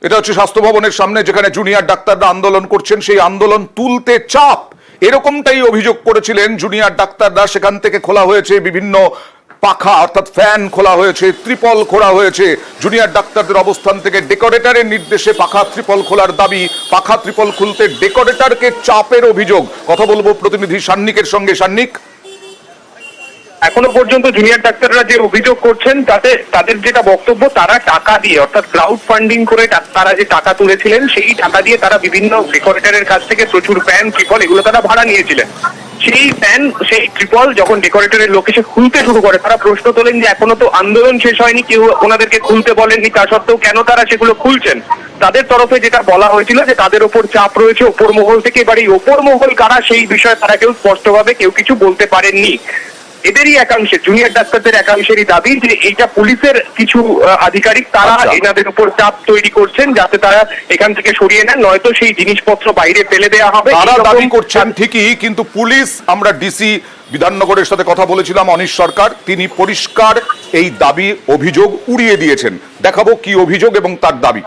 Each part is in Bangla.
এটা হচ্ছে স্বাস্থ্য ভবনের সামনে, যেখানে জুনিয়র ডাক্তাররা আন্দোলন করছেন। সেই আন্দোলন তুলতে চাপ, এরকমটাই অভিযোগ করেছিলেন জুনিয়র ডাক্তাররা। সেখান থেকে খোলা হয়েছে বিভিন্ন পাখা, অর্থাৎ ফ্যান খোলা হয়েছে, ত্রিপল খোলা হয়েছে। জুনিয়র ডাক্তারদের অবস্থান থেকে ডেকোরেটরের নির্দেশে পাখা ত্রিপল খোলার দাবি। পাখা ত্রিপল খুলতে ডেকোরেটরকে চাপের অভিযোগ। কথা বলবো প্রতিনিধি সান্নিকের সঙ্গে। সান্নিক, এখনো পর্যন্ত জুনিয়র ডাক্তাররা যে অভিযোগ করছেন তাতে তাদের যেটা বক্তব্য, তারা টাকা দিয়ে অর্থাৎ ক্রাউড ফান্ডিং করে তারা যে টাকা তুলেছিলেন, সেই টাকা দিয়ে তারা বিভিন্ন ডেকোরেটরের কাছ থেকে প্রচুর ফ্যান, ত্রিপল এগুলো তারা ভাড়া নিয়েছিলেন। সেই ফ্যান, সেই ত্রিপল যখন ডেকোরেটরের লোক এসে খুলতে শুরু করে, তারা প্রশ্ন তোলেন যে এখনো তো আন্দোলন শেষ হয়নি, কেউ ওনাদেরকে খুলতে বলেননি, তা সত্ত্বেও কেন তারা সেগুলো খুলছেন। তাদের তরফে যেটা বলা হয়েছিল যে তাদের ওপর চাপ রয়েছে ওপর মহল থেকে। এবার এই ওপর মহল কারা, সেই বিষয়ে তারা কেউ স্পষ্টভাবে কেউ কিছু বলতে পারেননি। এদেরই একাংশে, জুনিয়র ডাক্তারদের একাংশেরই দাবি যে এইটা পুলিশের কিছু আধিকারিক তারা এনাদের উপর চাপ তৈরি করছেন, যাতে তারা এখান থেকে সরিয়ে নেন, নয়তো সেই জিনিসপত্র বাইরে ফেলে দেওয়া হবে। তারা দাবি করছেন ঠিকই, কিন্তু পুলিশ, আমরা ডিসি বিধাননগরের সাথে কথা বলেছিলাম অনিশ সরকার, তিনি পরিষ্কার এই দাবি অভিযোগ উড়িয়ে দিয়েছেন। দেখাবো কি অভিযোগ এবং তার দাবি।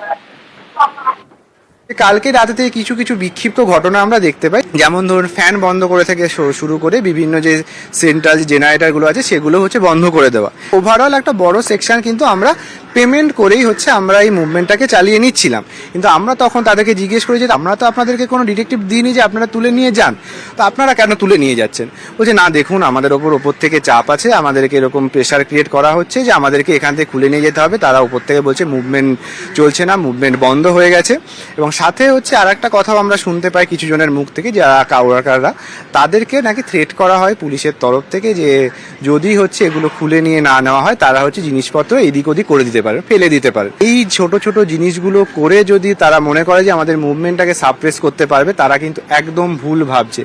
কালকে রাতে থেকে কিছু কিছু বিক্ষিপ্ত ঘটনা আমরা দেখতে পাই, যেমন ধরুন ফ্যান বন্ধ করে থেকে শুরু করে বিভিন্ন যে সেন্ট্রাল জেনারেটরগুলো আছে সেগুলো হচ্ছে বন্ধ করে দেওয়া। ওভারঅল একটা বড় সেকশন কিন্তু আমরা পেমেন্ট করেই হচ্ছে আমরা এই মুভমেন্টটাকে চালিয়ে নিচ্ছিলাম। কিন্তু আমরা তখন তাদেরকে জিজ্ঞেস করি যে আমরা তো আপনাদেরকে কোনো ডিটেকটিভ দিইনি যে আপনারা তুলে নিয়ে যান, তো আপনারা কেন তুলে নিয়ে যাচ্ছেন? বলছে না, দেখুন আমাদের ওপর থেকে চাপ আছে, আমাদেরকে এরকম প্রেশার ক্রিয়েট করা হচ্ছে যে আমাদেরকে এখান থেকে খুলে নিয়ে যেতে হবে। তারা উপর থেকে বলছে মুভমেন্ট চলছে না, মুভমেন্ট বন্ধ হয়ে গেছে। এবং সাথে হচ্ছে আর একটা কথাও আমরা শুনতে পাই কিছু জনের মুখ থেকে, যারা কাউরাকাররা, তাদেরকে নাকি থ্রেট করা হয় পুলিশের তরফ থেকে যে যদি হচ্ছে এগুলো খুলে নিয়ে না নেওয়া হয় তারা হচ্ছে জিনিসপত্র এদিক ওদিক করে দিতে পারে, ফেলে দিতে পারে। এই ছোট ছোট জিনিসগুলো করে যদি তারা মনে করে যে আমাদের মুভমেন্টটাকে সাপ্রেস করতে পারবে, তারা কিন্তু একদম ভুল ভাবছে।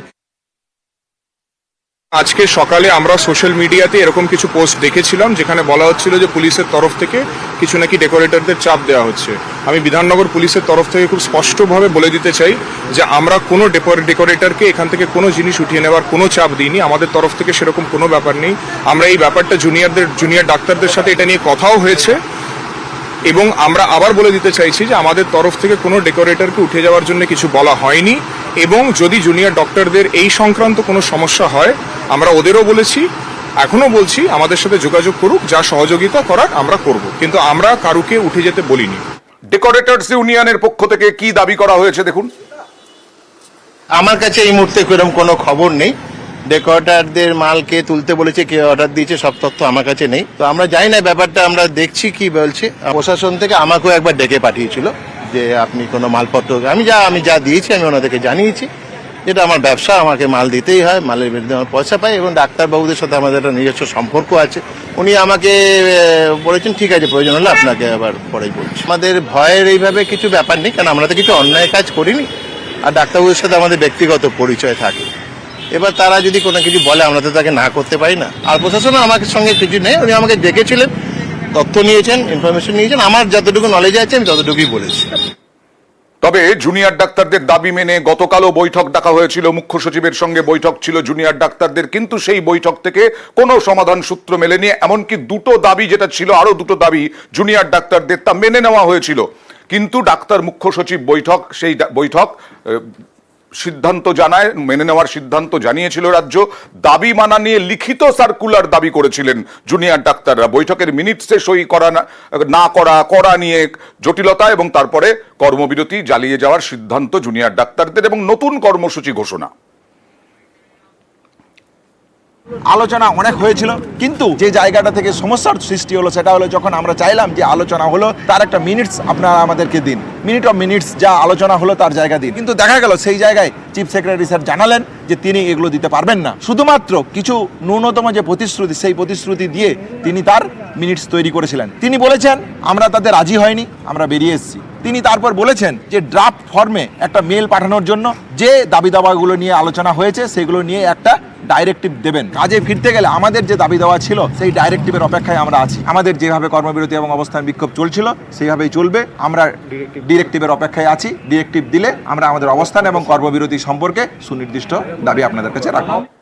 আজকে সকালে আমরা সোশ্যাল মিডিয়াতে এরকম কিছু পোস্ট দেখেছিলাম যেখানে বলা হচ্ছিল যে পুলিশের তরফ থেকে কিছু নাকি ডেকোরেটরদের চাপ দেওয়া হচ্ছে। আমি বিধাননগর পুলিশের তরফ থেকে খুব স্পষ্টভাবে বলে দিতে চাই যে আমরা কোনো ডেকোরেটরকে এখান থেকে কোনো জিনিস উঠিয়ে নেওয়ার কোনো চাপ দিইনি। আমাদের তরফ থেকে সেরকম কোনো ব্যাপার নেই। আমরা এই ব্যাপারটা জুনিয়র ডাক্তারদের সাথে এটা নিয়ে কথাও হয়েছে, এবং আমরা আবার বলে দিতে চাইছি যে আমাদের তরফ থেকে কোনো ডেকোরেটরকে উঠে যাওয়ার জন্য কিছু বলা হয়নি। এবং যদি জুনিয়র ডক্টরদের এই সংক্রান্ত কোনো সমস্যা হয়, আমরা ওদেরও বলেছি, এখনো বলছি, আমাদের সাথে যোগাযোগ করুক, যা সহযোগিতা করার আমরা করব, কিন্তু আমরা কারুকে উঠে যেতে বলিনি। ডেকোরেটরস ইউনিয়নের পক্ষ থেকে কি দাবি করা হয়েছে দেখুন। আমার কাছে এই মুহূর্তে এরকম কোনো খবর নেই। ডেকোরেটরদের মালকে তুলতে বলেছে, কে অর্ডার দিয়েছে, সব তথ্য আমার কাছে নেই। তো আমরা জানি না ব্যাপারটা, আমরা দেখছি কি বলছে। প্রশাসন থেকে আমাকেও একবার ডেকে পাঠিয়েছিল যে আপনি কোনো মালপত্র, আমি যা দিয়েছি আমি ওনাদেরকে জানিয়েছি, যেটা আমার ব্যবসা, আমাকে মাল দিতেই হয়, মালের বিরুদ্ধে আমার পয়সা পাই, এবং ডাক্তারবাবুদের সাথে আমাদের একটা নিজস্ব সম্পর্ক আছে। উনি আমাকে বলেছেন ঠিক আছে, প্রয়োজন হলে আপনাকে আবার পরেই বলছি। আমাদের ভয়ের এইভাবে কিছু ব্যাপার নেই, কারণ আমরা তো কিছু অন্যায় কাজ করিনি, আর ডাক্তারবাবুদের সাথে আমাদের ব্যক্তিগত পরিচয় থাকে। এবার তারা যদি কোনো কিছু বলে আমরা তো তাকে না করতে পারি না। আর প্রশাসন আমাকে সঙ্গে কিছু নেই, উনি আমাকে ডেকেছিলেন, তথ্য নিয়েছেন, ইনফরমেশন নিয়েছেন, আমার যতটুকু নলেজ আছে আমি ততটুকুই বলেছি। তবে জুনিয়র ডাক্তারদের দাবি মেনে গতকালও বৈঠক ডাকা হয়েছিল, মুখ্য সচিবের সঙ্গে বৈঠক ছিল জুনিয়র ডাক্তারদের, কিন্তু সেই বৈঠক থেকে কোনো সমাধান সূত্র মেলেনি। এমনকি দুটো দাবি যেটা ছিল, আরো দুটো দাবি জুনিয়র ডাক্তারদের, তা মেনে নেওয়া হয়েছিল। কিন্তু ডাক্তার মুখ্য সচিব সেই বৈঠক সিদ্ধান্ত জানায়, মেনে নেওয়ার সিদ্ধান্ত জানিয়েছিল রাজ্য। দাবি মানা নিয়ে লিখিত সার্কুলার দাবি করেছিলেন জুনিয়র ডাক্তাররা। বৈঠকের মিনিটসে সই করা নিয়ে জটিলতা, এবং তারপরে কর্মবিরতি জ্বালিয়ে যাওয়ার সিদ্ধান্ত জুনিয়র ডাক্তারদের, এবং নতুন কর্মসূচি ঘোষণা। আলোচনা অনেক হয়েছিল, কিন্তু যে জায়গাটা থেকে সমস্যার সৃষ্টি হলো সেটা হলো যখন আমরা চাইলাম যে আলোচনা হলো তার একটা মিনিটস আপনারা আমাদেরকে দিন, মিনিটস যা আলোচনা হলো তার জায়গা দিন। কিন্তু দেখা গেল সেই জায়গায় চিফ সেক্রেটারি স্যার জানালেন যে তিনি এগুলো দিতে পারবেন না। শুধুমাত্র কিছু ন্যূনতম যে প্রতিশ্রুতি, সেই প্রতিশ্রুতি দিয়ে তিনি তার মিনিটস তৈরি করেছিলেন। তিনি বলেছেন আমরা তাতে রাজি হয়নি, আমরা বেরিয়ে এসেছি। তিনি তারপর বলেছেন যে ড্রাফট ফর্মে একটা মেল পাঠানোর জন্য যে দাবি দাওয়াগুলো নিয়ে আলোচনা হয়েছে সেগুলো নিয়ে একটা ডাইরেক্টিভ দেবেন। কাজে ফিরতে গেলে আমাদের যে দাবি দেওয়া ছিল সেই ডাইরেক্টিভের অপেক্ষায় আমরা আছি। আমাদের যেভাবে কর্মবিরতি এবং অবস্থান বিক্ষোভ চলছিল সেইভাবেই চলবে। আমরা ডিরেক্টিভের অপেক্ষায় আছি। ডিরেক্টিভ দিলে আমরা আমাদের অবস্থান এবং কর্মবিরতি সম্পর্কে সুনির্দিষ্ট দাবি আপনাদের কাছে রাখবো।